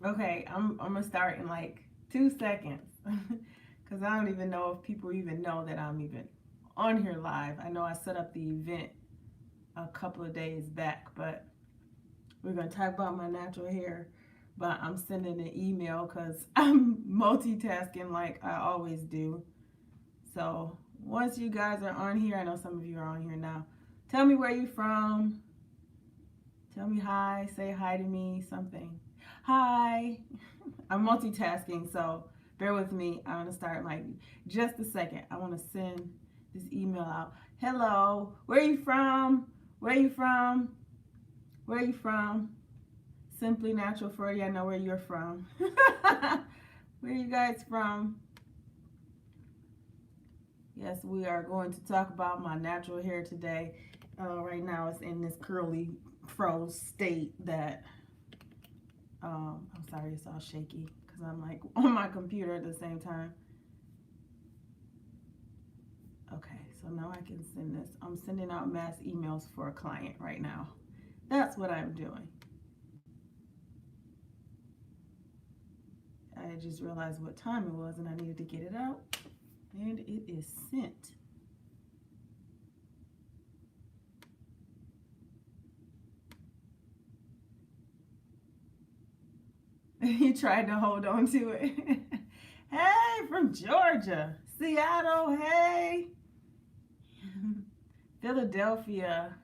Okay, I'm gonna start in like 2 seconds because I don't even know if people even know that I'm even on here live. I know I set up the event a couple of days back, but we're gonna talk about my natural hair. But I'm sending an email because I'm multitasking like I always do. So once you guys are on here, I know some of you are on here now. Tell me where you're from. Tell me hi. Say hi to me. Something. Hi. I'm multitasking, so bear with me. I'm gonna start in like just a second. I want to send this email out. Hello. Where are you from? Where are you from? Where are you from? Simply Natural 40. I know where you're from. Where are you guys from? Yes, we are going to talk about my natural hair today. Right now, it's in this curly fro state that I'm sorry, it's all shaky because I'm like on my computer at the same time. Okay, so now I can send this. I'm sending out mass emails for a client right now. That's what I'm doing. I just realized what time it was and I needed to get it out. And it is sent. You tried to hold on to it. Hey, from Georgia. Seattle, hey. Philadelphia.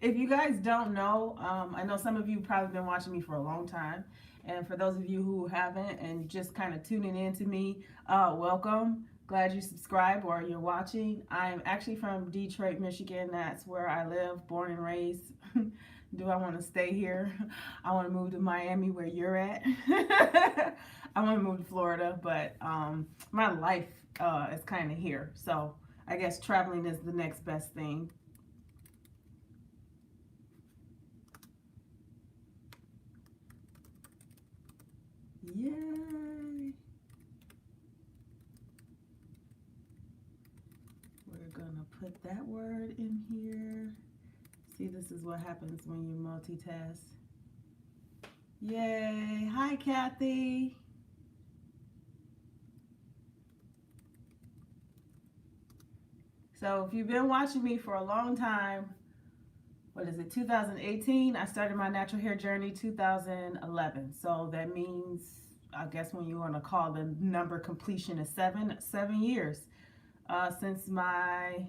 If you guys don't know, I know some of you probably been watching me for a long time. And for those of you who haven't and just kind of tuning in to me, welcome. Glad you subscribe or you're watching. I'm actually from Detroit, Michigan. That's where I live, born and raised. Do I want to stay here? I want to move to Miami where you're at. I want to move to Florida, but my life is kind of here. So I guess traveling is the next best thing. Yay! We're gonna put that word in here. See, this is what happens when you multitask. Yay! Hi, Kathy. So if you've been watching me for a long time, what is it, 2018? I started my natural hair journey 2011. So that means, I guess when you want to call the number completion is 7 years since my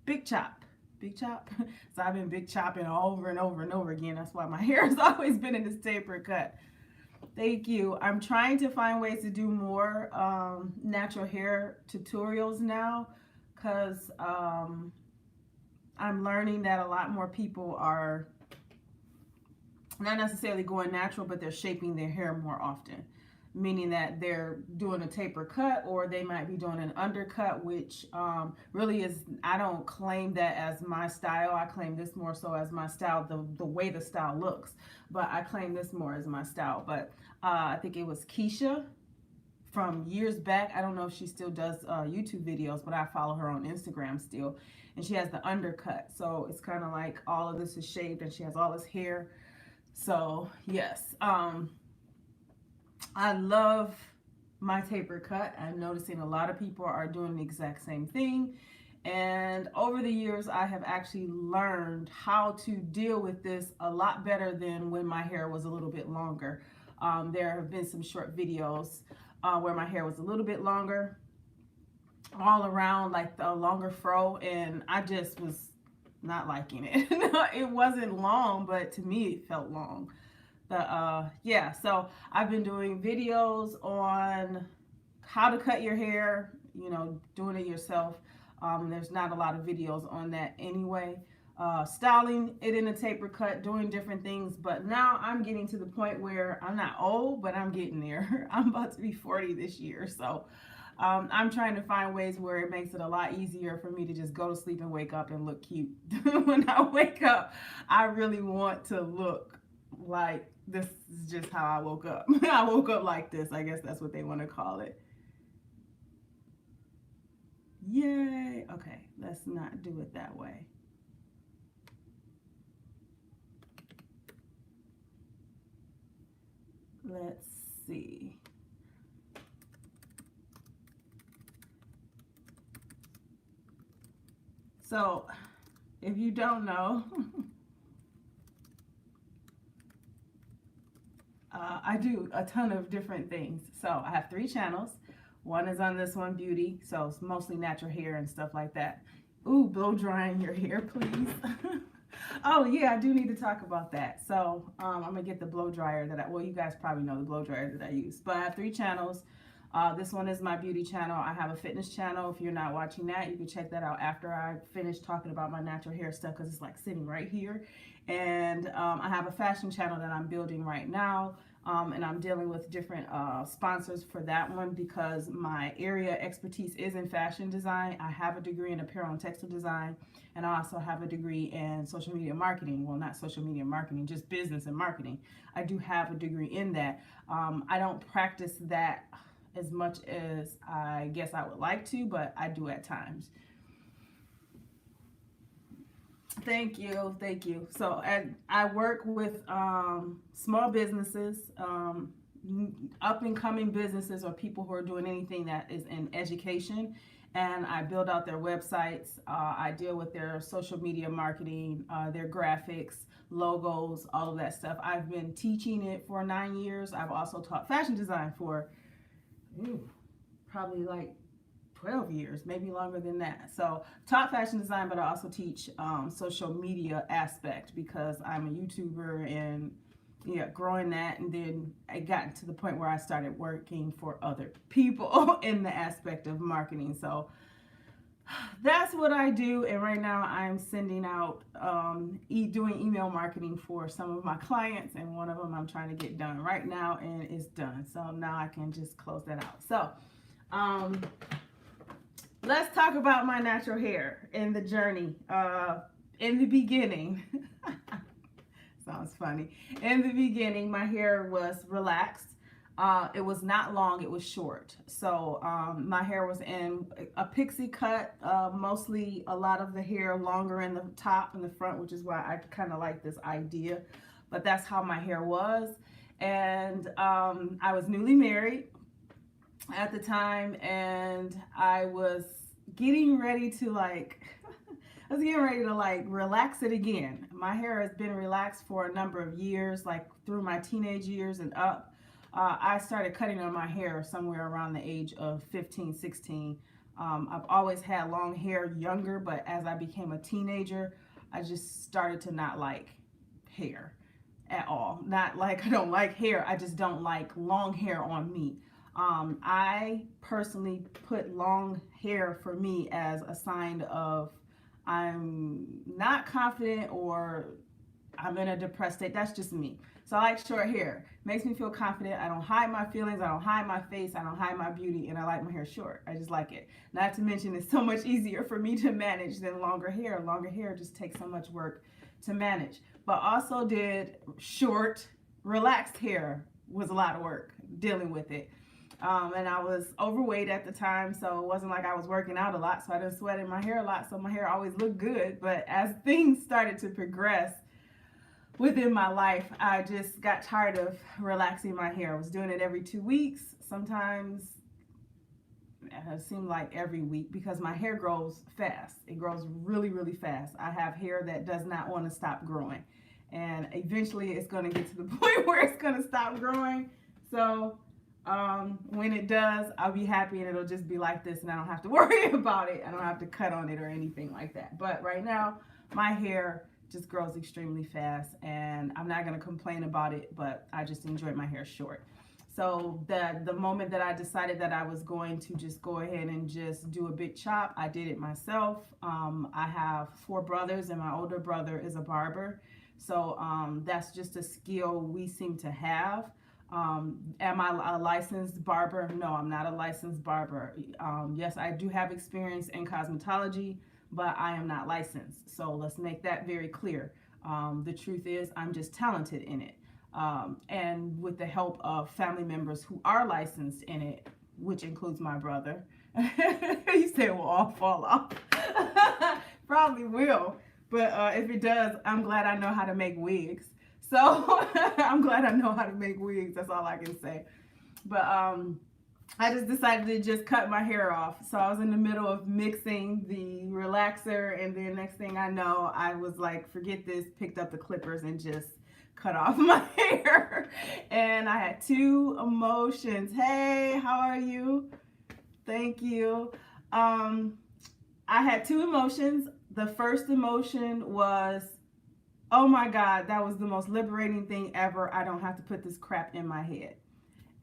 big chop. Big chop. So I've been big chopping over and over and over again. That's why my hair has always been in this taper cut. Thank you. I'm trying to find ways to do more natural hair tutorials now because I'm learning that a lot more people are not necessarily going natural, but they're shaping their hair more often, meaning that they're doing a taper cut or they might be doing an undercut, which really is, I don't claim that as my style. I claim this more so as my style, the way the style looks, but I claim this more as my style. But I think it was Keisha from years back. I don't know if she still does YouTube videos, but I follow her on Instagram still. And she has the undercut. So it's kind of like all of this is shaved and she has all this hair. So yes, I love my taper cut. I'm noticing a lot of people are doing the exact same thing. And over the years, I have actually learned how to deal with this a lot better than when my hair was a little bit longer. There have been some short videos where my hair was a little bit longer, all around like the longer fro, and I just was not liking it. It wasn't long, but to me it felt long. Yeah, so I've been doing videos on how to cut your hair, you know, doing it yourself. There's not a lot of videos on that anyway. Styling it in a taper cut, doing different things. But now I'm getting to the point where I'm not old, but I'm getting there. I'm about to be 40 this year. So I'm trying to find ways where it makes it a lot easier for me to just go to sleep and wake up and look cute. When I wake up, I really want to look like this is just how I woke up. I woke up like this. I guess that's what they want to call it. Yay. Okay, let's not do it that way. Let's see. So, if you don't know, I do a ton of different things. So, I have 3 channels. One is on this one, beauty, so it's mostly natural hair and stuff like that. Ooh, blow drying your hair, please. Oh yeah, I do need to talk about that. So I'm gonna get the blow dryer that well, you guys probably know the blow dryer that I use. But I have 3 channels. This one is my beauty channel. I have a fitness channel. If you're not watching that, you can check that out after I finish talking about my natural hair stuff, because it's like sitting right here. And I have a fashion channel that I'm building right now. And I'm dealing with different sponsors for that one, because my area expertise is in fashion design. I have a degree in apparel and textile design, and I also have a degree in social media marketing. Well, not social media marketing, just business and marketing. I do have a degree in that. I don't practice that as much as I guess I would like to, but I do at times. Thank you, thank you. So I work with small businesses, up and coming businesses, or people who are doing anything that is in education, and I build out their websites. I deal with their social media marketing, their graphics, logos, all of that stuff. I've been teaching it for 9 years. I've also taught fashion design for probably like 12 years, maybe longer than that. So taught fashion design, but I also teach social media aspect, because I'm a YouTuber, and yeah, growing that. And then I got to the point where I started working for other people in the aspect of marketing. So that's what I do. And right now I'm sending out, doing email marketing for some of my clients, and one of them I'm trying to get done right now, and it's done. So now I can just close that out. So, let's talk about my natural hair and the journey. In the beginning, sounds funny. In the beginning, my hair was relaxed. It was not long, it was short. So my hair was in a pixie cut, mostly a lot of the hair longer in the top and the front, which is why I kind of like this idea. But that's how my hair was. And I was newly married at the time, and I was getting ready to like relax it again. My hair has been relaxed for a number of years, like through my teenage years and up. I started cutting on my hair somewhere around the age of 15, 16. I've always had long hair younger, but as I became a teenager, I just started to not like hair at all. Not like I don't like hair, I just don't like long hair on me. I personally put long hair for me as a sign of I'm not confident, or I'm in a depressed state. That's just me. So I like short hair. Makes me feel confident. I don't hide my feelings. I don't hide my face. I don't hide my beauty. And I like my hair short. I just like it. Not to mention, it's so much easier for me to manage than longer hair. Longer hair just takes so much work to manage. But also did short, relaxed hair was a lot of work dealing with it. And I was overweight at the time, so it wasn't like I was working out a lot, so I didn't sweat in my hair a lot, so my hair always looked good. But as things started to progress within my life, I just got tired of relaxing my hair. I was doing it every 2 weeks. Sometimes it seemed like every week, because my hair grows fast. It grows really, really fast. I have hair that does not want to stop growing. And eventually it's going to get to the point where it's going to stop growing. So when it does, I'll be happy, and it'll just be like this, and I don't have to worry about it. I don't have to cut on it or anything like that. But right now, my hair just grows extremely fast, and I'm not going to complain about it, but I just enjoy my hair short. So the moment that I decided that I was going to just go ahead and just do a big chop, I did it myself. I have 4 brothers, and my older brother is a barber. So that's just a skill we seem to have. Am I a licensed barber? No, I'm not a licensed barber. Yes, I do have experience in cosmetology, but I am not licensed. So let's make that very clear. The truth is, I'm just talented in it. And with the help of family members who are licensed in it, which includes my brother. You say it will all fall off. Probably will. But if it does, I'm glad I know how to make wigs. So I'm glad I know how to make wigs. That's all I can say. But I just decided to just cut my hair off. So I was in the middle of mixing the relaxer, and then next thing I know, I was like, forget this, picked up the clippers and just cut off my hair. And I had two emotions. Hey, how are you? Thank you. I had two emotions. The first emotion was, oh my God, that was the most liberating thing ever. I don't have to put this crap in my head.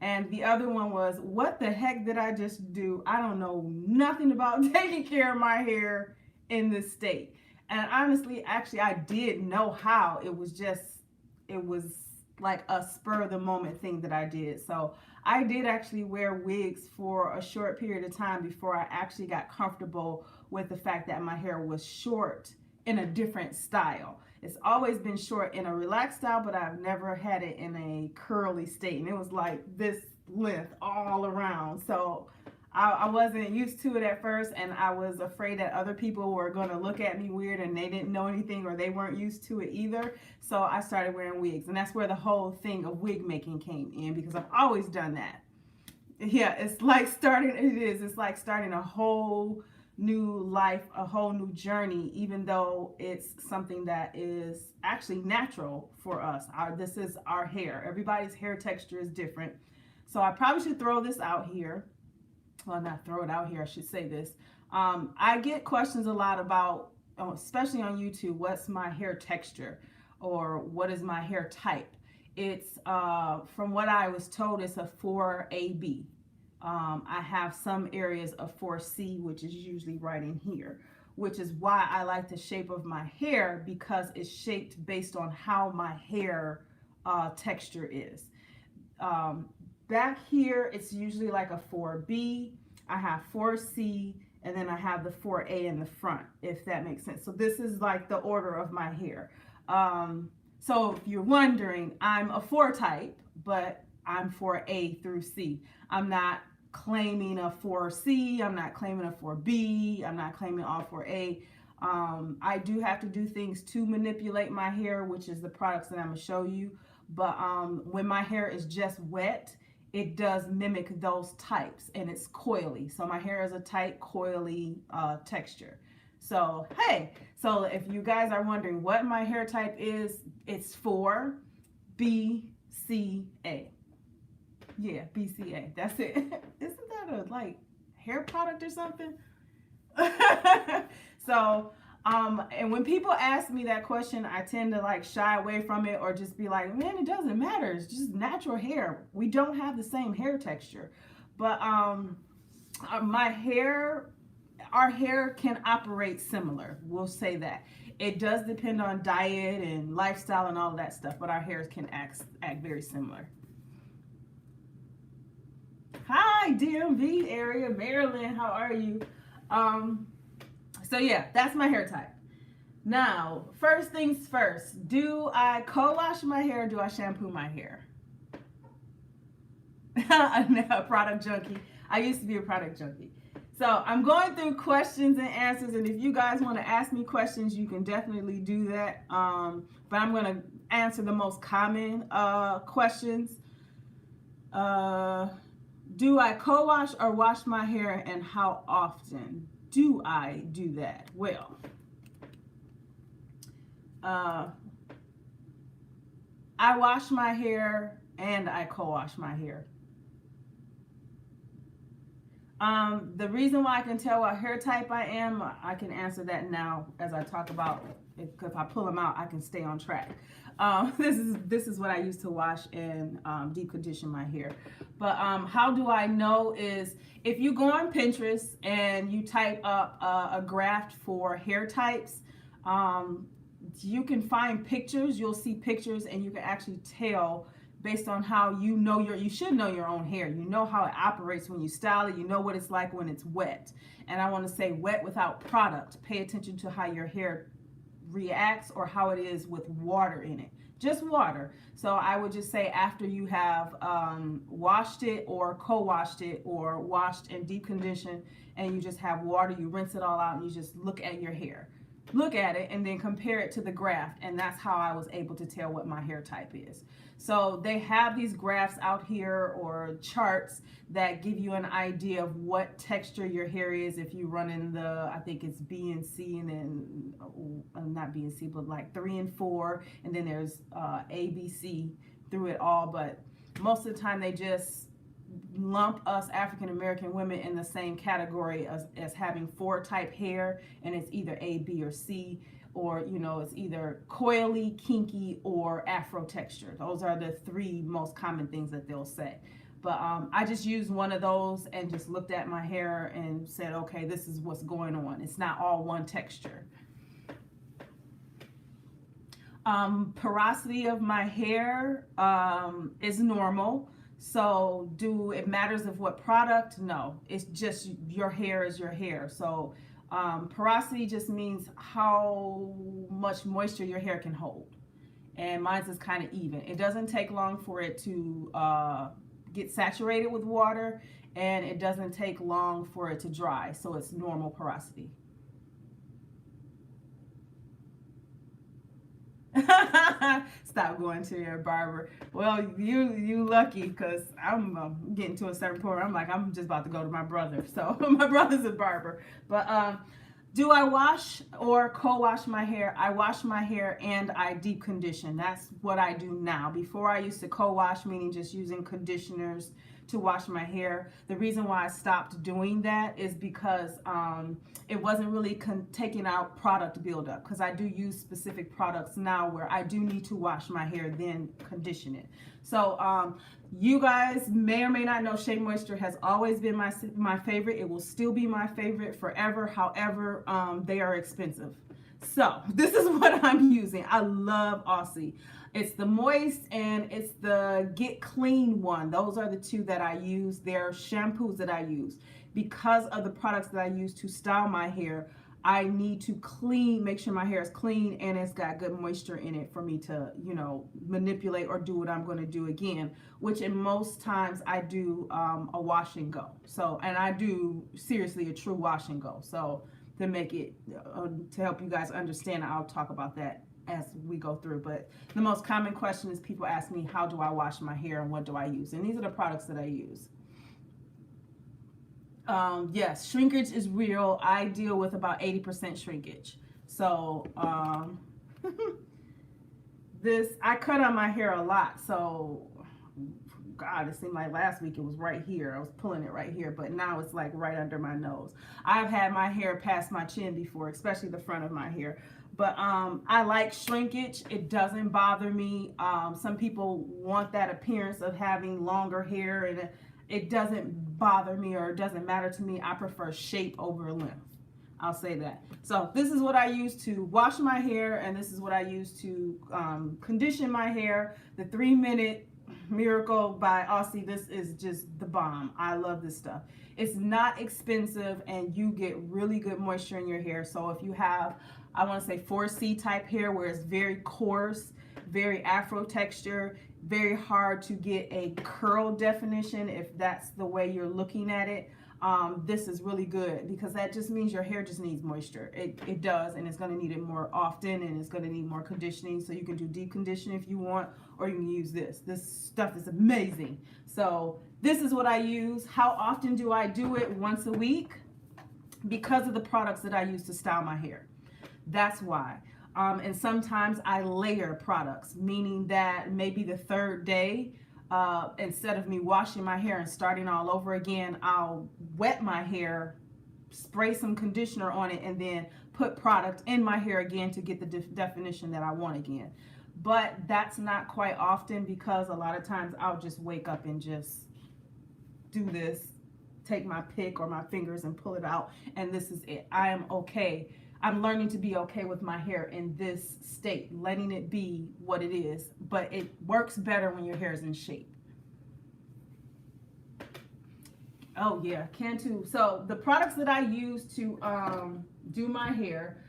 And the other one was, what the heck did I just do? I don't know nothing about taking care of my hair in this state. And honestly, actually, I did know how. It was like a spur of the moment thing that I did. So I did actually wear wigs for a short period of time before I actually got comfortable with the fact that my hair was short in a different style. It's always been short in a relaxed style, but I've never had it in a curly state. And it was like this length all around. So I wasn't used to it at first, and I was afraid that other people were going to look at me weird and they didn't know anything or they weren't used to it either. So I started wearing wigs, and that's where the whole thing of wig making came in, because I've always done that. Yeah, it's like it's like starting a whole new life, a whole new journey, even though it's something that is actually natural for us. This is our hair. Everybody's hair texture is different. So I probably should throw this out here. Well, not throw it out here, I should say this. I get questions a lot about, especially on YouTube, what's my hair texture or what is my hair type? It's, from what I was told, it's a 4AB. I have some areas of 4C, which is usually right in here, which is why I like the shape of my hair, because it's shaped based on how my hair texture is. Back here, it's usually like a 4B. I have 4C, and then I have the 4A in the front, if that makes sense. So this is like the order of my hair. So if you're wondering, I'm a 4 type, but I'm 4A through C. I'm not claiming a 4C. I'm not claiming a 4B. I'm not claiming all 4A. I do have to do things to manipulate my hair, which is the products that I'm going to show you. But when my hair is just wet, it does mimic those types, and it's coily. So my hair is a tight, coily texture. So, hey, so if you guys are wondering what my hair type is, it's 4BCA. Yeah, BCA. That's it. Isn't that a like hair product or something? So, and when people ask me that question, I tend to like shy away from it or just be like, man, it doesn't matter. It's just natural hair. We don't have the same hair texture. But my hair, our hair can operate similar. We'll say that. It does depend on diet and lifestyle and all of that stuff, but our hairs can act very similar. Hi, DMV area, Maryland, how are you? So yeah, that's my hair type. Now, first things first, do I co-wash my hair or do I shampoo my hair? A product junkie. I used to be a product junkie. So I'm going through questions and answers, and if you guys want to ask me questions, you can definitely do that. But I'm going to answer the most common questions. Do I co-wash or wash my hair, and how often do I do that? Well, I wash my hair and I co-wash my hair. The reason why I can tell what hair type I am, I can answer that now as I talk about it. If I pull them out, I can stay on track. This is what I use to wash and deep condition my hair. But how do I know is if you go on Pinterest and you type up a graph for hair types, you can find pictures. You'll see pictures, and you can actually tell based on how you know you should know your own hair. You know how it operates when you style it. You know what it's like when it's wet. And I want to say wet without product. Pay attention to how your hair reacts or how it is with water in it. Just water. So I would just say after you have washed it or co-washed it or washed and deep conditioned, and you just have water, you rinse it all out and you just look at your hair. look at it and then compare it to the graph, and that's how I was able to tell what my hair type is. So they have these graphs out here or charts that give you an idea of what texture your hair is if you run in the, I think it's B and C, and then not B and C, but like 3 and 4, and then there's A, B, C through it all. But most of the time they just lump us African American women in the same category as having 4 type hair, and it's either A, B, or C, or you know, it's either coily, kinky, or afro texture. Those are the 3 most common things that they'll say. But I just used one of those and just looked at my hair and said, okay, this is what's going on. It's not all one texture. Porosity of my hair is normal. So do it matters of what product? No, it's just your hair is your hair. So porosity just means how much moisture your hair can hold. And mine is kind of even. It doesn't take long for it to get saturated with water, and it doesn't take long for it to dry. So it's normal porosity. Stop going to your barber. Well, you lucky, because I'm getting to a certain point where I'm like, I'm just about to go to my brother. So my brother's a barber. But do I wash or co-wash my hair? I wash my hair and I deep condition. That's what I do now. Before I used to co-wash, meaning just using conditioners to wash my hair. The reason why I stopped doing that is because it wasn't really taking out product buildup, because I do use specific products now where I do need to wash my hair then condition it. So you guys may or may not know Shea Moisture has always been my favorite. It will still be my favorite forever. However, they are expensive. So this is what I'm using. I love Aussie. It's the moist and it's the get clean one. Those are the 2 that I use. They're shampoos that I use. Because of the products that I use to style my hair, I need to make sure my hair is clean and it's got good moisture in it for me to, you know, manipulate or do what I'm going to do again, which in most times I do a wash and go. So, and I do seriously a true wash and go. So to make it, to help you guys understand, I'll talk about that as we go through. But the most common question is people ask me, how do I wash my hair and what do I use? And these are the products that I use. Yes, shrinkage is real. I deal with about 80% shrinkage. So I cut on my hair a lot. So God, it seemed like last week it was right here. I was pulling it right here, but now it's like right under my nose. I've had my hair past my chin before, especially the front of my hair. But I like shrinkage. It doesn't bother me. Some people want that appearance of having longer hair, and it doesn't bother me, or it doesn't matter to me. I prefer shape over length. I'll say that. So this is what I use to wash my hair, and this is what I use to condition my hair. The 3-minute Miracle by Aussie. This is just the bomb. I love this stuff. It's not expensive, and you get really good moisture in your hair. So if you have, I want to say 4C type hair where it's very coarse, very afro texture, very hard to get a curl definition if that's the way you're looking at it, this is really good, because that just means your hair just needs moisture. It does, and it's going to need it more often, and it's going to need more conditioning. So you can do deep conditioning if you want, or you can use this. This stuff is amazing. So this is what I use. How often do I do it? Once a week, because of the products that I use to style my hair. That's why. And sometimes I layer products, meaning that maybe the 3rd day, instead of me washing my hair and starting all over again, I'll wet my hair, spray some conditioner on it, and then put product in my hair again to get the definition that I want again. But that's not quite often, because a lot of times I'll just wake up and just do this, take my pick or my fingers and pull it out, and this is it. I am okay. I'm learning to be okay with my hair in this state, letting it be what it is, but it works better when your hair is in shape. Oh yeah, Cantu. So the products that I use to do my hair,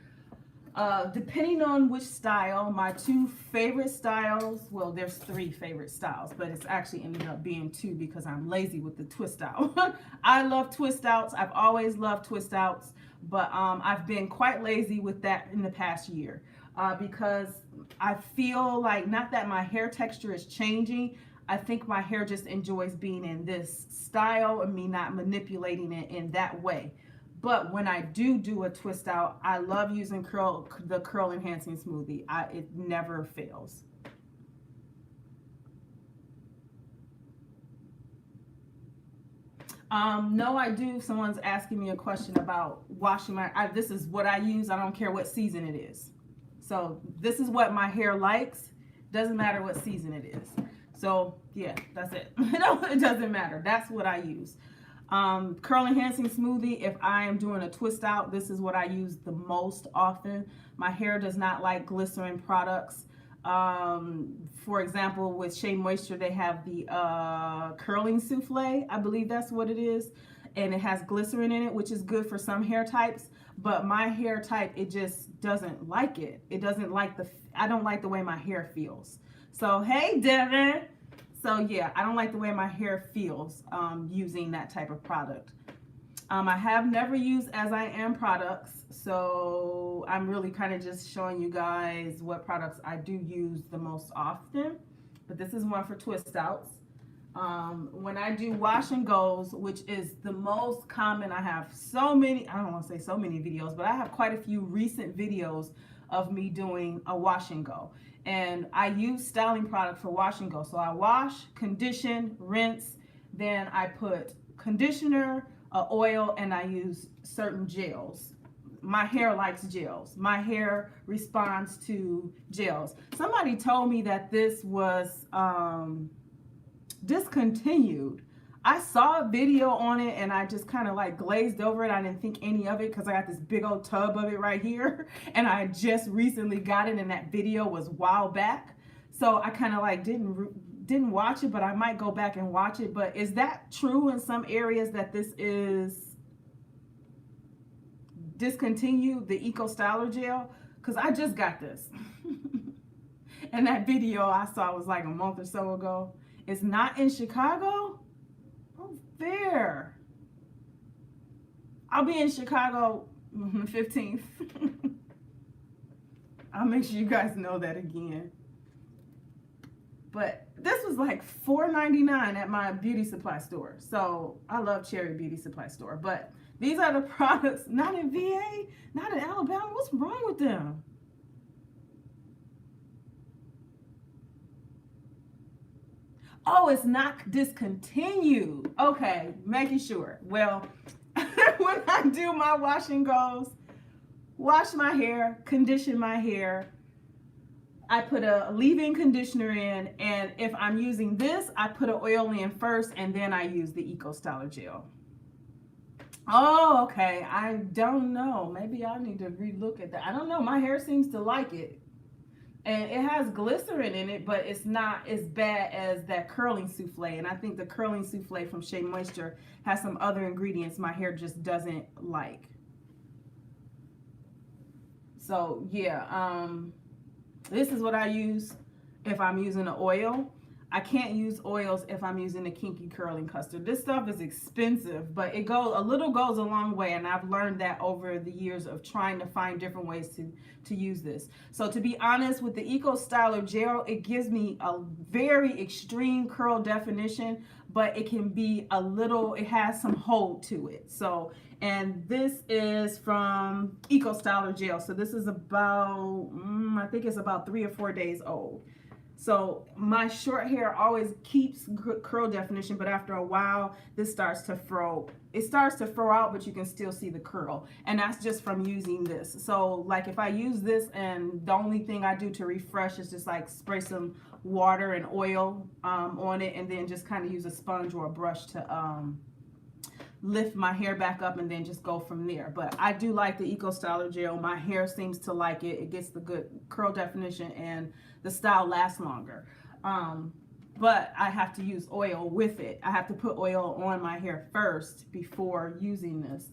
depending on which style, my 2 favorite styles, well, there's 3 favorite styles, but it's actually ended up being 2 because I'm lazy with the twist out. I love twist outs. I've always loved twist outs, But I've been quite lazy with that in the past year because I feel like, not that my hair texture is changing, I think my hair just enjoys being in this style and me not manipulating it in that way. But when I do a twist out, I love using the curl enhancing smoothie. It never fails. No, I do. Someone's asking me a question about washing this is what I use. I don't care what season it is. So this is what my hair likes. Doesn't matter what season it is. So yeah, that's it. It doesn't matter. That's what I use. Curl enhancing smoothie. If I am doing a twist out, this is what I use the most often. My hair does not like glycerin products. For example, with Shea Moisture, they have the curling souffle. I believe that's what it is. And it has glycerin in it, which is good for some hair types. But my hair type, it just doesn't like it. It doesn't like I don't like the way my hair feels. So, hey, Devin. So, yeah, I don't like the way my hair feels using that type of product. I have never used As I Am products, so I'm really kind of just showing you guys what products I do use the most often. But this is one for twist outs. When I do wash and goes, which is the most common, I have so many, I don't want to say so many videos, but I have quite a few recent videos of me doing a wash and go. And I use styling product for wash and go. So I wash, condition, rinse, then I put conditioner, oil, and I use certain gels. My hair likes gels. My hair responds to gels. Somebody told me that this was discontinued. I saw a video on it and I just kind of like glazed over it. I didn't think any of it because I got this big old tub of it right here and I just recently got it, and that video was a while back. So I kind of like didn't watch it, but I might go back and watch it. But is that true in some areas that this is discontinued, the Eco Styler gel? Because I just got this. And that video I saw was like a month or so ago. It's not in Chicago? Oh, fair. I'll be in Chicago on the 15th. I'll make sure you guys know that again. But this was like $4.99 at my beauty supply store. So I love Cherry Beauty Supply Store. But these are the products, not in VA, not in Alabama. What's wrong with them? Oh, it's not discontinued. Okay, making sure. Well, when I do my wash and goes, wash my hair, condition my hair, I put a leave-in conditioner in, and if I'm using this, I put an oil in first, and then I use the Eco Styler gel. Oh, okay. I don't know. Maybe I need to relook at that. I don't know. My hair seems to like it. And it has glycerin in it, but it's not as bad as that curling souffle. And I think the curling souffle from Shea Moisture has some other ingredients my hair just doesn't like. So yeah, this is what I use if I'm using an oil. I can't use oils if I'm using the Kinky Curling Custard. This stuff is expensive, but a little goes a long way, and I've learned that over the years of trying to find different ways to use this. So to be honest, with the Eco Styler gel, it gives me a very extreme curl definition, but it can be it has some hold to it. So, and this is from Eco Styler gel. So this is about, I think it's about 3 or 4 days old. So my short hair always keeps curl definition, but after a while, this starts to fro. It starts to fro out, but you can still see the curl. And that's just from using this. So like if I use this and the only thing I do to refresh is just like spray some water and oil on it, and then just kind of use a sponge or a brush to lift my hair back up and then just go from there. But I do like the Eco Styler gel. My hair seems to like it. It gets the good curl definition and the style lasts longer. But I have to use oil with it. I have to put oil on my hair first before using this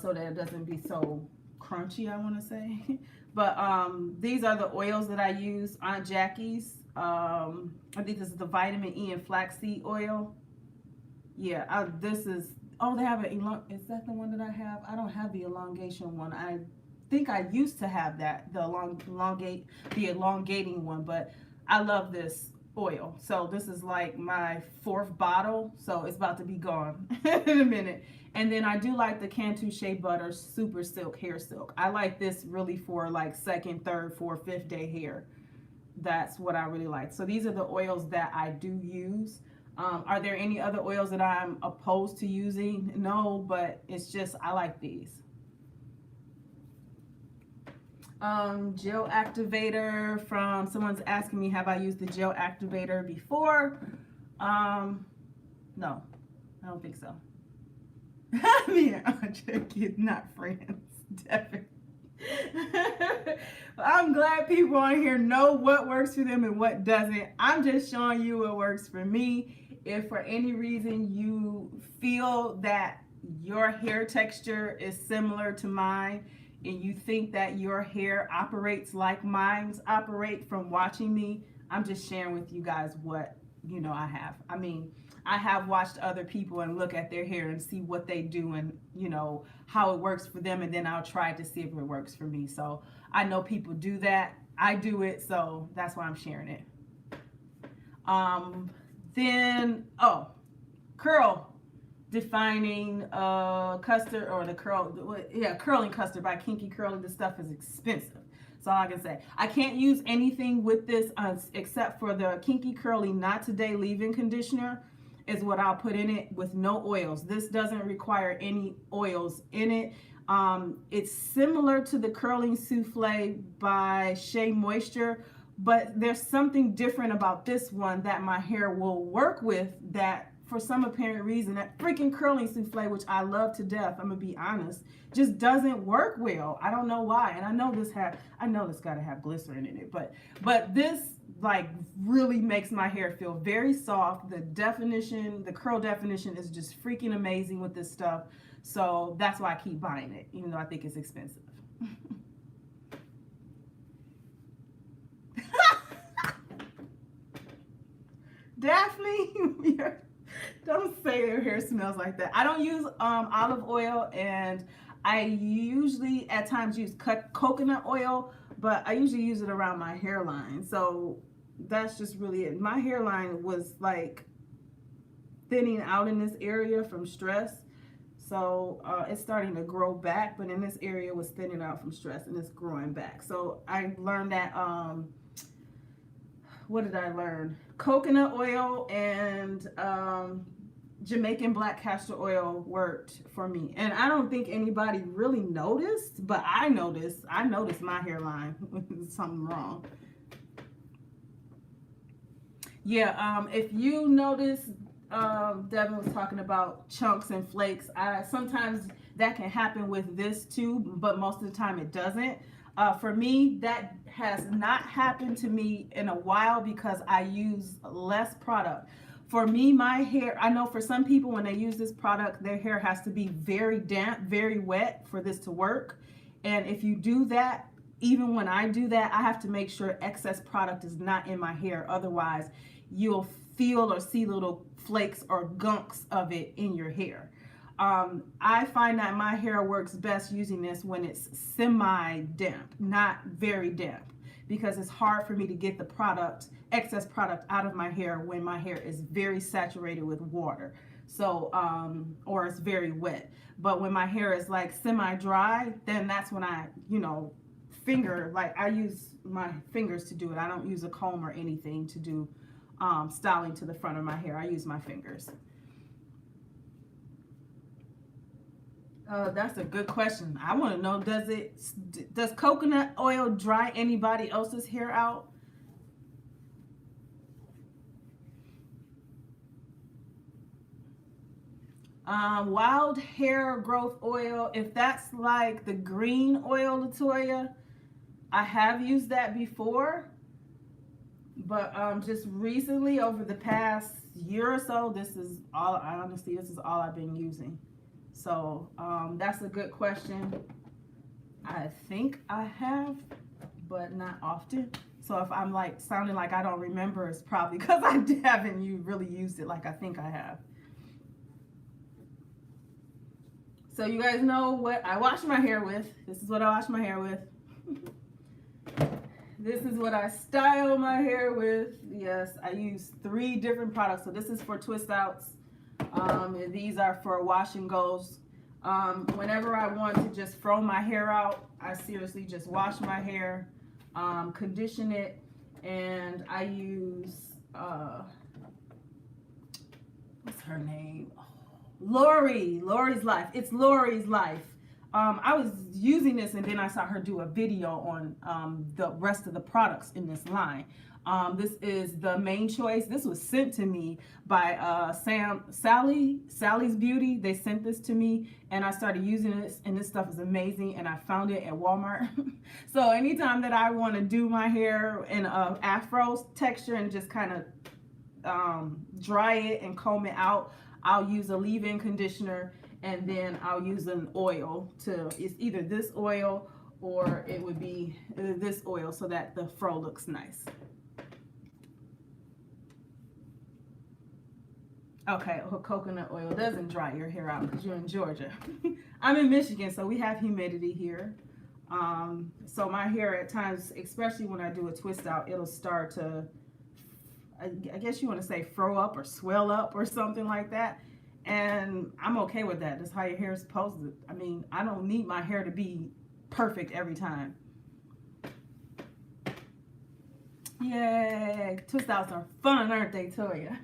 so that it doesn't be so crunchy, I want to say. But these are the oils that I use. Aunt Jackie's. I think this is the vitamin E and flaxseed oil. Yeah, this is Oh, they have is that the one that I have? I don't have the elongation one. I think I used to have that, the elongating one, but I love this oil. So this is like my fourth bottle, so it's about to be gone in a minute. And then I do like the Cantu Shea Butter Super Silk Hair Silk. I like this really for like second, third, fourth, fifth day hair. That's what I really like. So these are the oils that I do use. Are there any other oils that I'm opposed to using? No, but it's just I like these. Gel activator from someone's asking me, have I used the gel activator before? No, I don't think so. Me and Andre is not friends, definitely. I'm glad people on here know what works for them and what doesn't. I'm just showing you what works for me. If for any reason you feel that your hair texture is similar to mine and you think that your hair operates like mine's operate from watching me, I'm just sharing with you guys what I have. I mean, I have watched other people and look at their hair and see what they do and how it works for them, and then I'll try to see if it works for me. So I know people do that. I do it, so that's why I'm sharing it. Then curl defining custard, or the curling custard by Kinky Curly. This stuff is expensive. That's all I can say. I can't use anything with this except for the Kinky Curly Not Today leave-in conditioner is what I'll put in it, with no oils. This doesn't require any oils in it. It's similar to the Curling Souffle by Shea Moisture, but there's something different about this one that my hair will work with, that for some apparent reason, that freaking Curling Souffle, which I love to death, I'm gonna be honest, just doesn't work well. I don't know why. And I know this gotta have glycerin in it, but this like really makes my hair feel very soft. The curl definition is just freaking amazing with this stuff. So that's why I keep buying it, even though I think it's expensive. Daphne, don't say your hair smells like that. I don't use olive oil, and I usually at times use coconut oil, but I usually use it around my hairline. So that's just really it. My hairline was like thinning out in this area from stress. So it's starting to grow back, but in this area it was thinning out from stress and it's growing back. So I learned that, what did I learn? Coconut oil and Jamaican black castor oil worked for me. And I don't think anybody really noticed, but I noticed my hairline was something wrong. Yeah, if you notice, Devin was talking about chunks and flakes. Sometimes that can happen with this too, but most of the time it doesn't. For me, that has not happened to me in a while because I use less product. For me, my hair, I know for some people when they use this product, their hair has to be very damp, very wet for this to work. And if you do that, even when I do that, I have to make sure excess product is not in my hair. Otherwise, you'll feel or see little flakes or gunks of it in your hair. I find that my hair works best using this when it's semi-damp, not very damp, because it's hard for me to get the excess product out of my hair when my hair is very saturated with water. So, or it's very wet. But when my hair is like semi-dry, then that's when I, I use my fingers to do it. I don't use a comb or anything to do styling to the front of my hair. I use my fingers. That's a good question. I want to know, does coconut oil dry anybody else's hair out? Wild hair growth oil, if that's like the green oil, Latoya, I have used that before, but just recently, over the past year or so, this is all I've been using. So that's a good question. I think I have, but not often. So if I'm like sounding like I don't remember, it's probably because I haven't really used it like I think I have. So you guys know what I wash my hair with. This is what I wash my hair with. This is what I style my hair with. Yes, I use 3 different products. So this is for twist outs. And these are for wash and goes. Whenever I want to just throw my hair out, I seriously just wash my hair, condition it, and I use, what's her name? Lori's Life. It's Lori's Life. I was using this and then I saw her do a video on the rest of the products in this line. This is the main choice. This was sent to me by Sally's Beauty. They sent this to me and I started using this, and this stuff is amazing, and I found it at Walmart. So anytime that I want to do my hair in a afro texture and just kind of dry it and comb it out, I'll use a leave-in conditioner, and then I'll use an oil it's either this oil or it would be this oil, so that the fro looks nice. Okay, coconut oil doesn't dry your hair out because you're in Georgia. I'm in Michigan, so we have humidity here. So my hair at times, especially when I do a twist out, it'll start to, I guess you want to say, fro up or swell up or something like that. And I'm okay with that. That's how your hair is supposed to. I mean, I don't need my hair to be perfect every time. Yay! Twist outs are fun, aren't they, Toya?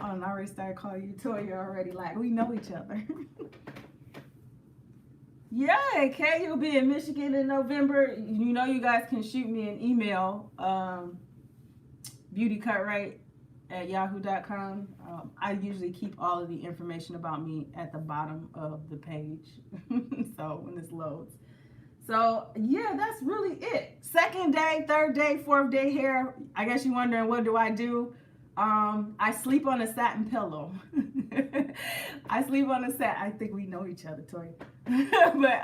Oh, and I already started calling you Toya already, like we know each other. Yay, Kay, you'll be in Michigan in November. You know you guys can shoot me an email, BeautyCutright@yahoo.com. I usually keep all of the information about me at the bottom of the page, so when this loads. So yeah, that's really it. 2nd day, 3rd day, 4th day hair. I guess you're wondering, what do I do? I sleep on a satin pillow. I sleep on a satin. I think we know each other, Tori. But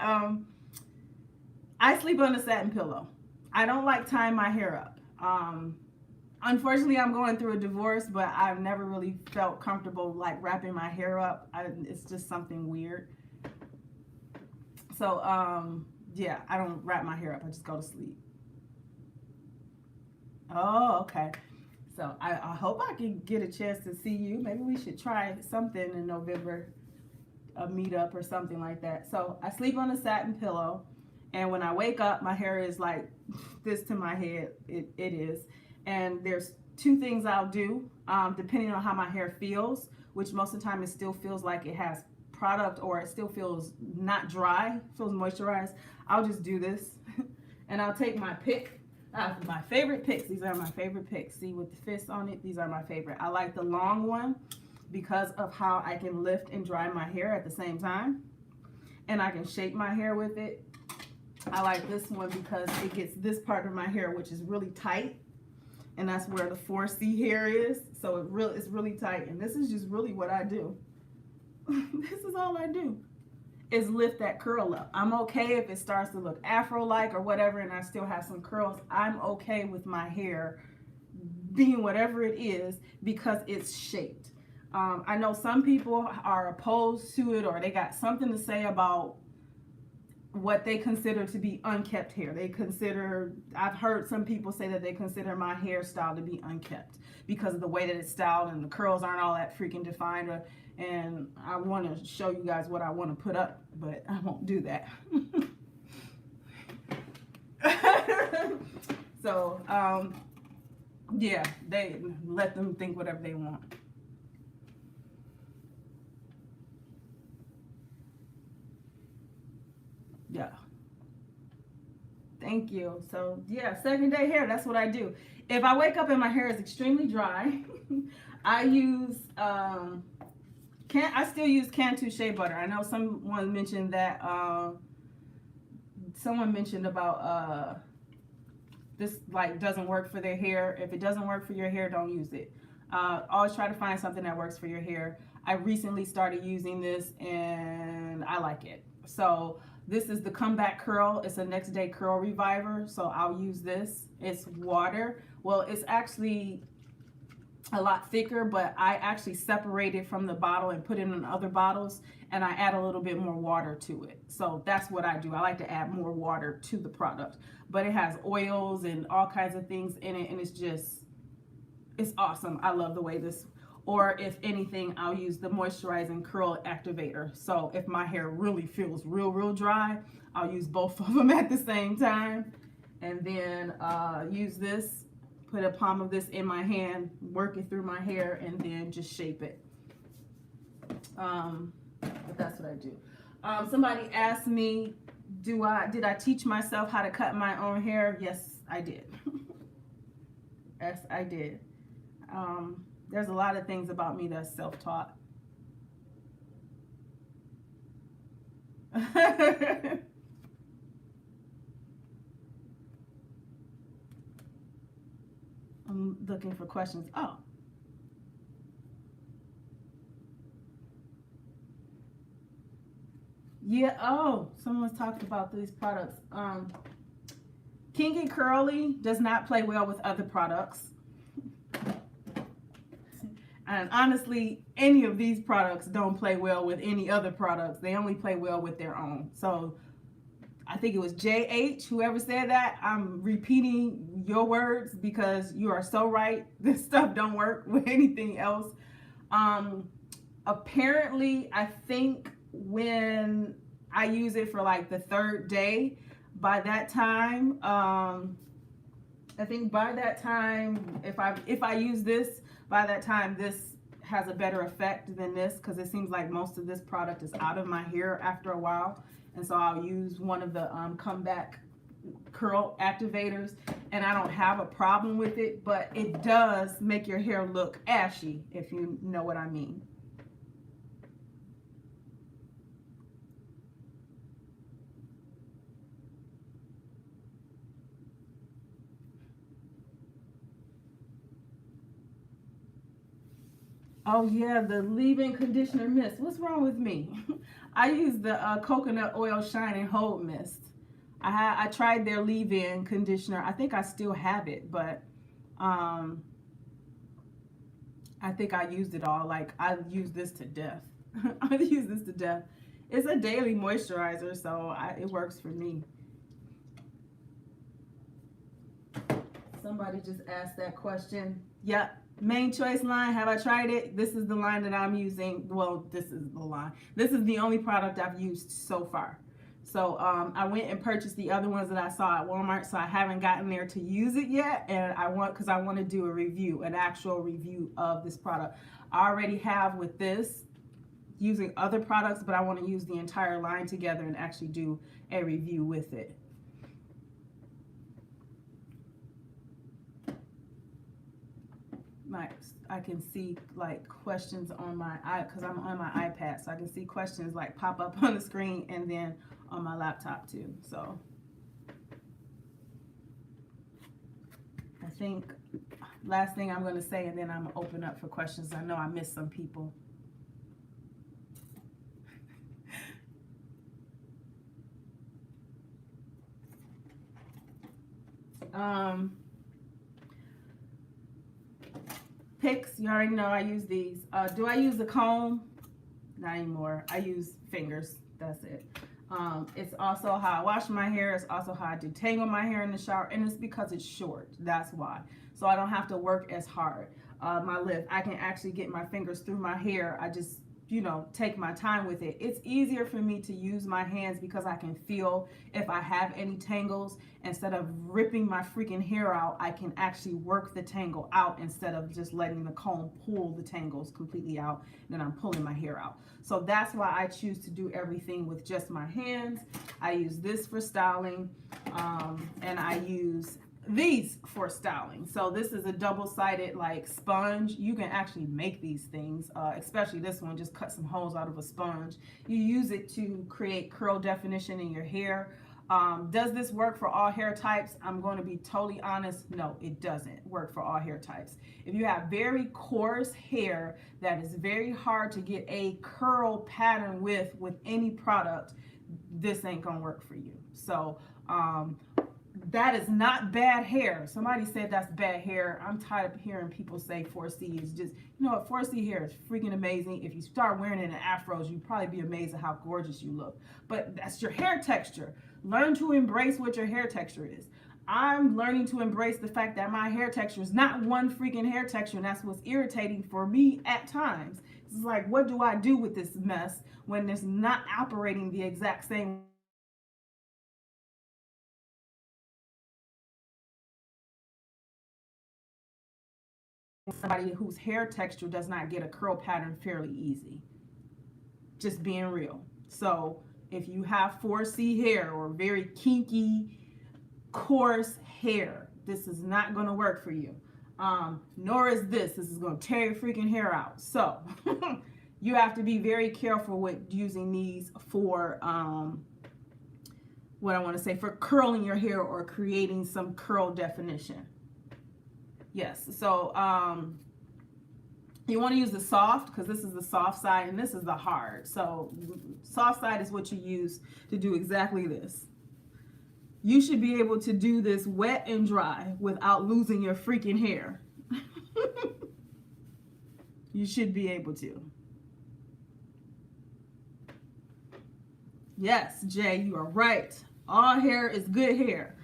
I sleep on a satin pillow. I don't like tying my hair up. Unfortunately, I'm going through a divorce, but I've never really felt comfortable like wrapping my hair up. It's just something weird. So yeah, I don't wrap my hair up. I just go to sleep. Oh, okay. So I hope I can get a chance to see you. Maybe we should try something in November, a meetup or something like that. So I sleep on a satin pillow, and when I wake up, my hair is like this to my head. It is. And there's 2 things I'll do, depending on how my hair feels, which most of the time it still feels like it has product, or it still feels not dry, feels moisturized. I'll just do this, and I'll take my pick. My favorite picks. These are my favorite picks. See, with the fist on it, these are my favorite. I like the long one because of how I can lift and dry my hair at the same time, and I can shape my hair with it. I like this one because it gets this part of my hair, which is really tight, and that's where the 4C hair is. So it's really tight, and this is just really what I do. This is all I do, is lift that curl up. I'm okay if it starts to look afro-like or whatever, and I still have some curls. I'm okay with my hair being whatever it is because it's shaped. I know some people are opposed to it, or they got something to say about what they consider to be unkept hair. I've heard some people say that they consider my hairstyle to be unkept because of the way that it's styled and the curls aren't all that freaking defined. And I want to show you guys what I want to put up, but I won't do that. So, yeah, they let them think whatever they want. Yeah. Thank you. So, yeah, 2nd day hair, that's what I do. If I wake up and my hair is extremely dry, I use... I still use Cantu Shea Butter. I know someone mentioned that, someone mentioned about this like doesn't work for their hair. If it doesn't work for your hair, don't use it. Always try to find something that works for your hair. I recently started using this and I like it. So this is the Comeback Curl. It's a next day curl reviver. So I'll use this. It's water. Well, it's actually a lot thicker, but I actually separate it from the bottle and put it in other bottles, and I add a little bit more water to it. So that's what I do. I like to add more water to the product, but it has oils and all kinds of things in it, and it's awesome. I love the way this, or if anything, I'll use the moisturizing curl activator. So if my hair really feels real dry, I'll use both of them at the same time, and then use this, put a palm of this in my hand, work it through my hair, and then just shape it. But that's what I do. Somebody asked me, did I teach myself how to cut my own hair? Yes, I did. Yes, I did. There's a lot of things about me that's self-taught. I'm looking for questions. Oh. Yeah, oh, someone's talked about these products. King and Curly does not play well with other products. And honestly, any of these products don't play well with any other products. They only play well with their own. So I think it was JH, whoever said that. I'm repeating your words because you are so right. This stuff don't work with anything else. Apparently, I think when I use it for like the third day, by that time, I think by that time, if I use this, by that time this has a better effect than this, because it seems like most of this product is out of my hair after a while. And so I'll use one of the comeback curl activators, and I don't have a problem with it, but it does make your hair look ashy, if you know what I mean. Oh yeah, the leave-in conditioner mist. What's wrong with me? I use the coconut oil shine and hold mist. I tried their leave-in conditioner. I think I still have it, but I think I used it all. Like, I used this to death. I use this to death. It's a daily moisturizer, so it works for me. Somebody just asked that question. Yep. Main Choice line, have I tried it? This is the line that I'm using. Well, this is the line. This is the only product I've used so far. So I went and purchased the other ones that I saw at Walmart, so I haven't gotten there to use it yet, and because I want to do a review, an actual review of this product. I already have with this, using other products, but I want to use the entire line together and actually do a review with it. I can see like questions on my because I'm on my iPad, so I can see questions like pop up on the screen and then on my laptop too. So I think last thing I'm going to say, and then I'm going to open up for questions. I know I missed some people. Picks, you already know I use these. Do I use a comb? Not anymore. I use fingers. That's it. It's also how I wash my hair. It's also how I detangle my hair in the shower, and it's because it's short. That's why. So I don't have to work as hard. My lift, I can actually get my fingers through my hair. I just, take my time with it. It's easier for me to use my hands because I can feel if I have any tangles. Instead of ripping my freaking hair out, I can actually work the tangle out instead of just letting the comb pull the tangles completely out, and then I'm pulling my hair out. So that's why I choose to do everything with just my hands. I use this for styling, and I use these for styling. So this is a double-sided like sponge. You can actually make these things, especially this one. Just cut some holes out of a sponge. You use it to create curl definition in your hair. Does this work for all hair types? I'm going to be totally honest. No, it doesn't work for all hair types. If you have very coarse hair that is very hard to get a curl pattern with any product, this ain't gonna work for you. So That is not bad hair. Somebody said that's bad hair. I'm tired of hearing people say 4C is just, you know what, 4C hair is freaking amazing. If you start wearing it in afros, you'd probably be amazed at how gorgeous you look. But that's your hair texture. Learn to embrace what your hair texture is. I'm learning to embrace the fact that my hair texture is not one freaking hair texture, and that's what's irritating for me at times. It's like, what do I do with this mess when it's not operating the exact same? Somebody whose hair texture does not get a curl pattern fairly easy. Just being real. So if you have 4C hair or very kinky, coarse hair, this is not going to work for you. Nor is this. This is going to tear your freaking hair out. So you have to be very careful with using these for what I want to say, for curling your hair or creating some curl definition. Yes, so you want to use the soft, because this is the soft side and this is the hard. So soft side is what you use to do exactly this. You should be able to do this wet and dry without losing your freaking hair. You should be able to. Yes, Jay, you are right. All hair is good hair.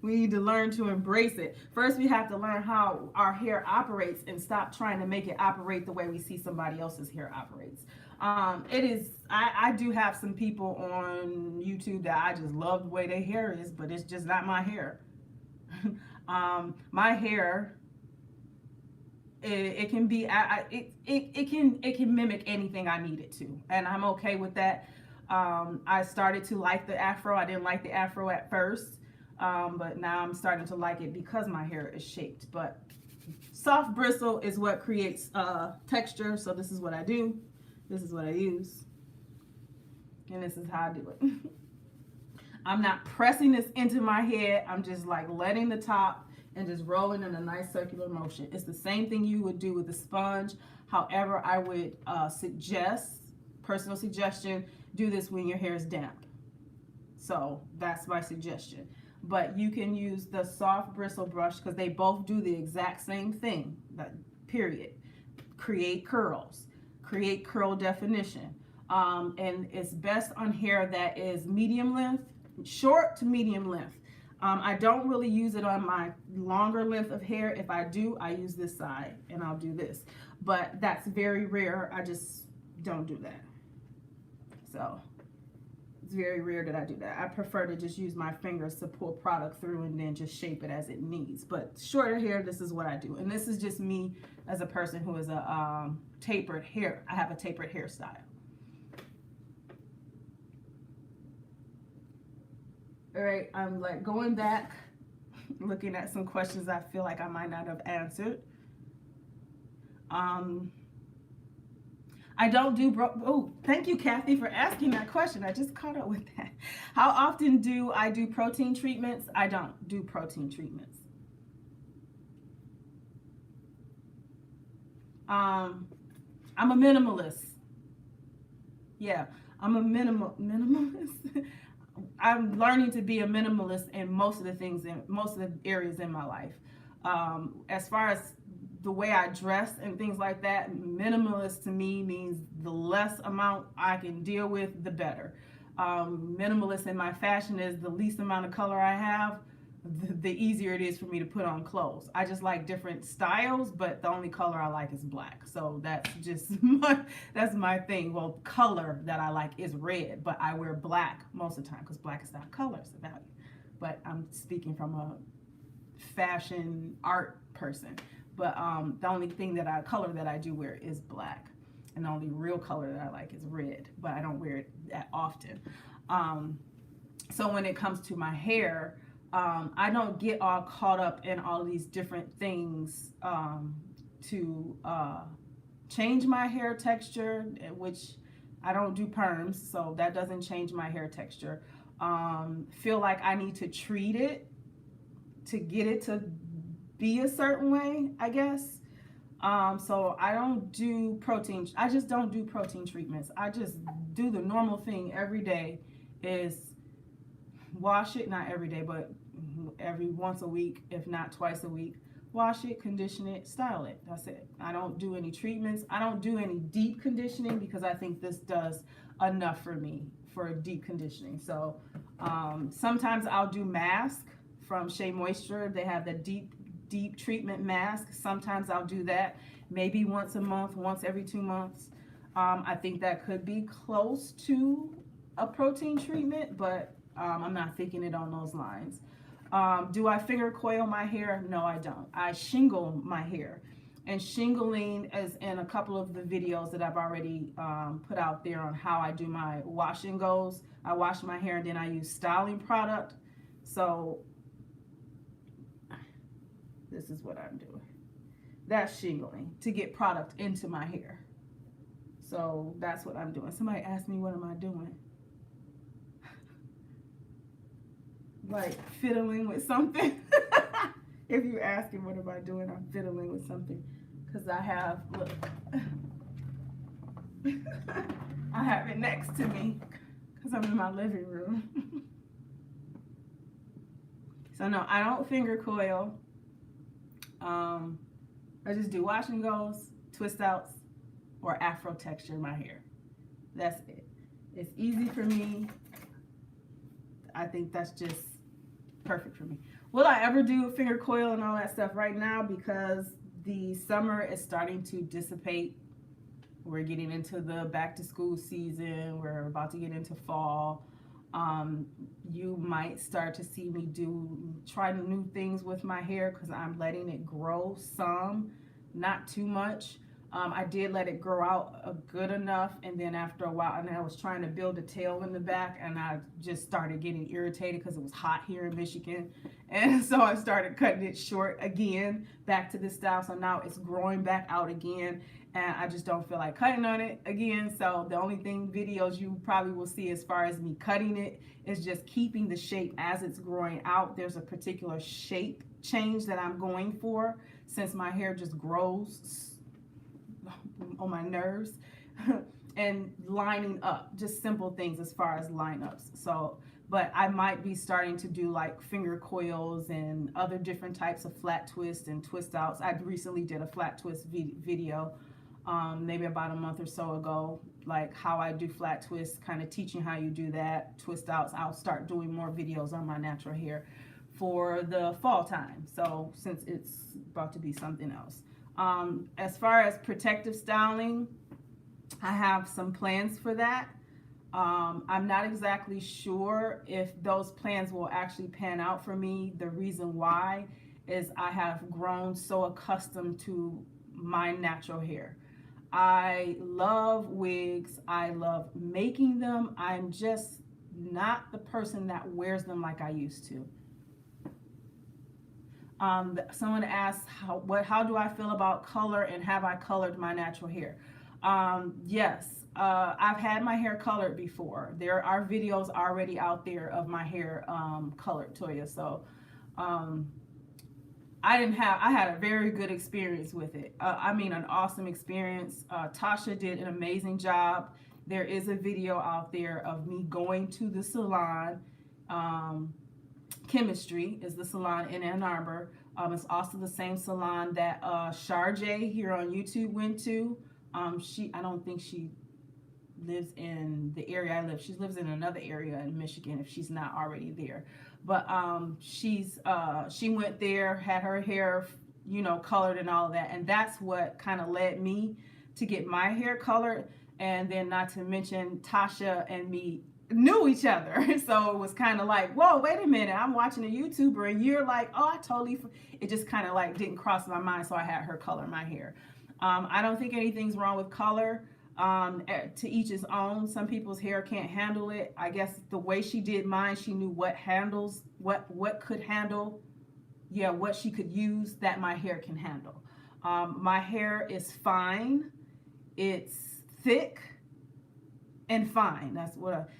We need to learn to embrace it. First, we have to learn how our hair operates and stop trying to make it operate the way we see somebody else's hair operates. I do have some people on YouTube that I just love the way their hair is, but it's just not my hair. My hair, it can be, it can mimic anything I need it to, and I'm okay with that. I started to like the afro. I didn't like the afro at first. But now I'm starting to like it because my hair is shaped. But soft bristle is what creates texture. So this is what I do. This is what I use. And this is how I do it. I'm not pressing this into my head. I'm just like letting the top and just rolling in a nice circular motion. It's the same thing you would do with a sponge. However, I would personal suggestion, do this when your hair is damp. So that's my suggestion. But you can use the soft bristle brush because they both do the exact same thing, period. Create curls, create curl definition. And it's best on hair that is medium length, short to medium length. I don't really use it on my longer length of hair. If I do, I use this side and I'll do this. But that's very rare. I just don't do that. So it's very rare that I do that. I prefer to just use my fingers to pull product through and then just shape it as it needs. But shorter hair, this is what I do. And this is just me as a person who is a tapered hair. I have a tapered hairstyle. All right, I'm like going back, looking at some questions I feel like I might not have answered. I don't do, oh, thank you, Kathy, for asking that question. I just caught up with that. How often do I do protein treatments? I don't do protein treatments. I'm a minimalist. Yeah, I'm a minimalist. I'm learning to be a minimalist in most of the things, in most of the areas in my life. As far as the way I dress and things like that, minimalist to me means the less amount I can deal with, the better. Minimalist in my fashion is the least amount of color I have, the easier it is for me to put on clothes. I just like different styles, but the only color I like is black. So that's just that's my thing. Well, color that I like is red, but I wear black most of the time because black is not color, it's a value. But I'm speaking from a fashion art person. But the only thing color that I do wear is black. And the only real color that I like is red, but I don't wear it that often. So when it comes to my hair, I don't get all caught up in all these different things to change my hair texture, which I don't do perms, so that doesn't change my hair texture. Feel like I need to treat it to get it to be a certain way, I guess. So I don't do protein. I just don't do protein treatments. I just do the normal thing every day is wash it, not every day, but every once a week, if not twice a week. Wash it, condition it, style it. That's it. I don't do any treatments. I don't do any deep conditioning because I think this does enough for me for deep conditioning. So sometimes I'll do mask from Shea Moisture. They have the deep treatment mask. Sometimes I'll do that maybe once a month, once every 2 months. I think that could be close to a protein treatment, but I'm not thinking it on those lines. Do I finger coil my hair? No, I don't. I shingle my hair. And shingling is in a couple of the videos that I've already put out there on how I do my wash and goes. I wash my hair and then I use styling product. So this is what I'm doing. That's shingling to get product into my hair. So that's what I'm doing. Somebody asked me, what am I doing? Like fiddling with something. If you're asking what am I doing, I'm fiddling with something. Because I have, look, I have it next to me because I'm in my living room. So no, I don't finger coil. I just do wash and goes, twist outs, or afro texture my hair. That's it. It's easy for me. I think that's just perfect for me. Will I ever do finger coil and all that stuff right now? Because the summer is starting to dissipate. We're getting into the back to school season. We're about to get into fall. You might start to see me try new things with my hair because I'm letting it grow some, not too much. I did let it grow out good enough, and then after a while, and I was trying to build a tail in the back, and I just started getting irritated because it was hot here in Michigan, and so I started cutting it short again, back to this style. So now it's growing back out again, and I just don't feel like cutting on it again. So the only videos you probably will see as far as me cutting it is just keeping the shape as it's growing out. There's a particular shape change that I'm going for since my hair just grows on my nerves. And lining up, just simple things as far as lineups. So, but I might be starting to do like finger coils and other different types of flat twists and twist outs. I recently did a flat twist video maybe about a month or so ago, like how I do flat twists, kind of teaching how you do that, twist outs. I'll start doing more videos on my natural hair for the fall time, so since it's about to be something else. As far as protective styling, I have some plans for that. I'm not exactly sure if those plans will actually pan out for me. The reason why is I have grown so accustomed to my natural hair. I love wigs. I love making them. I'm just not the person that wears them like I used to. Someone asked how do I feel about color and have I colored my natural hair? Yes, I've had my hair colored before. There are videos already out there of my hair colored, Toya. So I had a very good experience with it. I mean, an awesome experience. Tasha did an amazing job. There is a video out there of me going to the salon. Chemistry is the salon in Ann Arbor. It's also the same salon that Sharjay here on YouTube went to. I don't think she lives in the area I live. She lives in another area in Michigan if she's not already there. But she went there, had her hair, colored and all of that. And that's what kind of led me to get my hair colored. And then not to mention Tasha and me knew each other. So it was kind of like, whoa, wait a minute. I'm watching a YouTuber and you're like, oh, it just kind of like didn't cross my mind. So I had her color my hair. I don't think anything's wrong with color. To each his own. Some people's hair can't handle it. I guess the way she did mine, she knew what could handle, what she could use that my hair can handle. My hair is fine. It's thick and fine. That's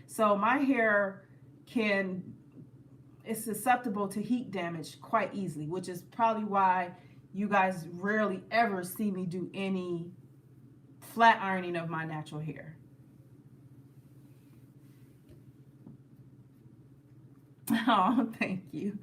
so my hair is susceptible to heat damage quite easily, which is probably why you guys rarely ever see me do any flat ironing of my natural hair. Oh, thank you.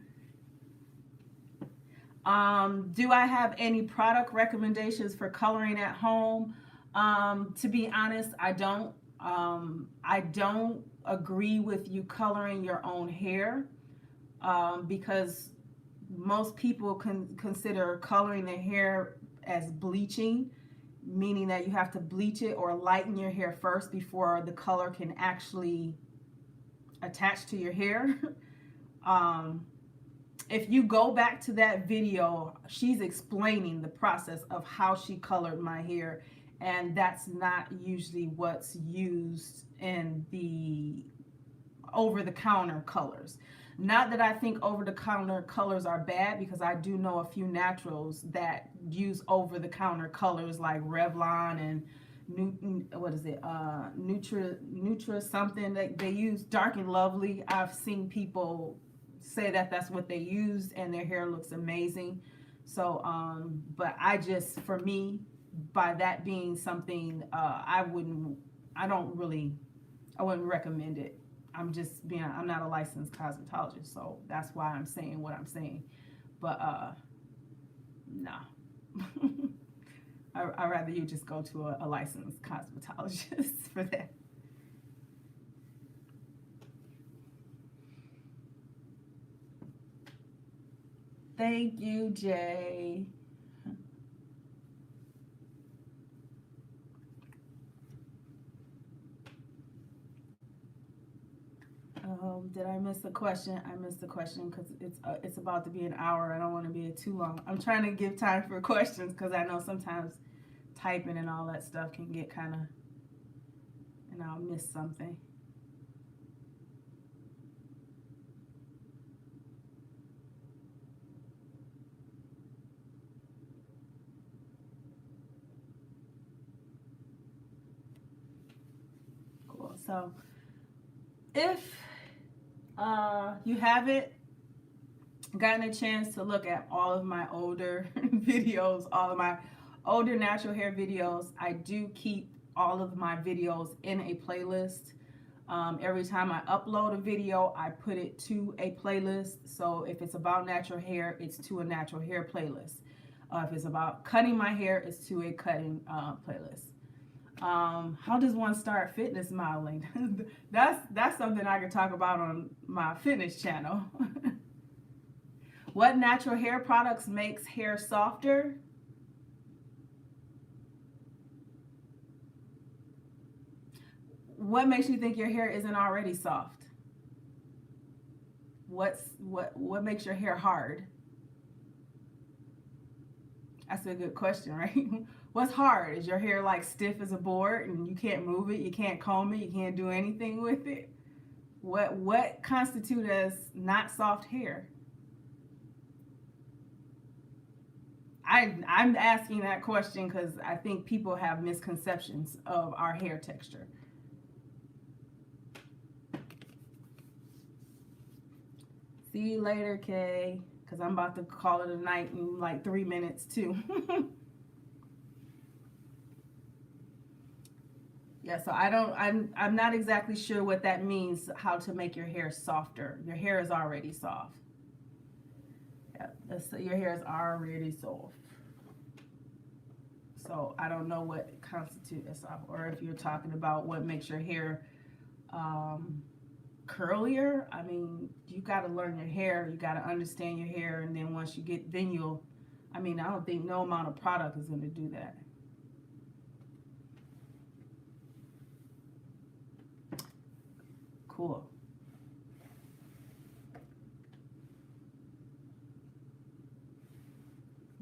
Do I have any product recommendations for coloring at home? To be honest, I don't. I don't agree with you coloring your own hair, because most people can consider coloring their hair as bleaching, meaning that you have to bleach it or lighten your hair first before the color can actually attach to your hair. um, if you go back to that video, she's explaining the process of how she colored my hair, and that's not usually what's used in the over-the-counter colors. Not that I think over-the-counter colors are bad, because I do know a few naturals that use over-the-counter colors like Revlon and what is it, Nutra something that they use, Dark and Lovely. I've seen people say that that's what they used and their hair looks amazing. So but I just, for me, by that being something, I wouldn't recommend it. I'm not a licensed cosmetologist, so that's why I'm saying what I'm saying. But no. I'd rather you just go to a licensed cosmetologist for that. Thank you, Jay. Did I miss a question? I missed the question because it's about to be an hour. I don't want to be too long. I'm trying to give time for questions because I know sometimes typing and all that stuff can get kind of, and I'll miss something. Cool. So if you haven't gotten a chance to look at all of my older videos, all of my older natural hair videos, I do keep all of my videos in a playlist. Every time I upload a video, I put it to a playlist. So if it's about natural hair, it's to a natural hair playlist. If it's about cutting my hair, it's to a cutting playlist. How does one start fitness modeling? that's something I could talk about on my fitness channel. What natural hair products makes hair softer? What makes you think your hair isn't already soft? What makes your hair hard? That's a good question, right? What's hard? Is your hair like stiff as a board and you can't move it, you can't comb it, you can't do anything with it? What constitutes as not soft hair? I'm asking that question because I think people have misconceptions of our hair texture. See you later, Kay, because I'm about to call it a night in like 3 minutes too. Yeah, so I'm not exactly sure what that means, how to make your hair softer. Your hair is already soft. Yeah, your hair is already soft. So I don't know what constitutes as soft, or if you're talking about what makes your hair curlier. I mean, you got to learn your hair, you got to understand your hair, and then once you get, then you'll, I mean, I don't think no amount of product is going to do that. Cool.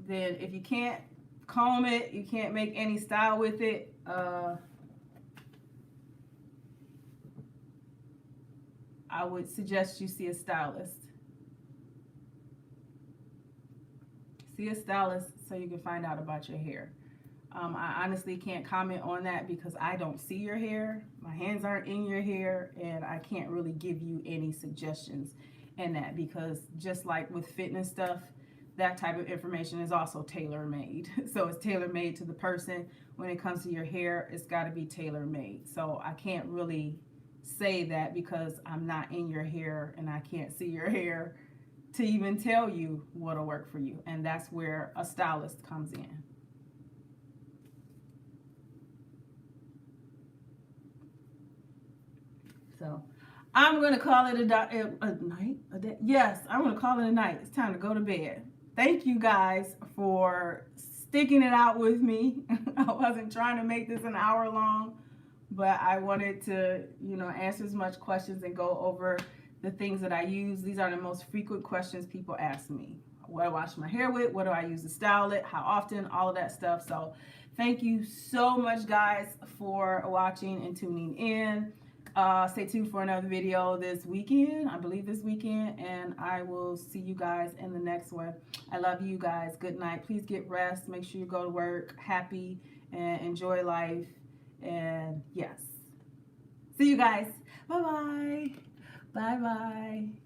Then if you can't comb it, you can't make any style with it, I would suggest you see a stylist. See a stylist so you can find out about your hair. I honestly can't comment on that because I don't see your hair. My hands aren't in your hair, and I can't really give you any suggestions in that, because just like with fitness stuff, that type of information is also tailor-made. So it's tailor-made to the person. When it comes to your hair, it's got to be tailor-made. So I can't really say that because I'm not in your hair and I can't see your hair to even tell you what'll work for you. And that's where a stylist comes in. So I'm going to call it a night, a day. Yes, I'm going to call it a night. It's time to go to bed. Thank you guys for sticking it out with me. I wasn't trying to make this an hour long, but I wanted to, answer as much questions and go over the things that I use. These are the most frequent questions people ask me. What do I wash my hair with? What do I use to style it? How often? All of that stuff. So thank you so much, guys, for watching and tuning in. Stay tuned for another video this weekend. I believe this weekend. And I will see you guys in the next one. I love you guys. Good night. Please get rest. Make sure you go to work happy and enjoy life. And yes. See you guys. Bye-bye. Bye-bye.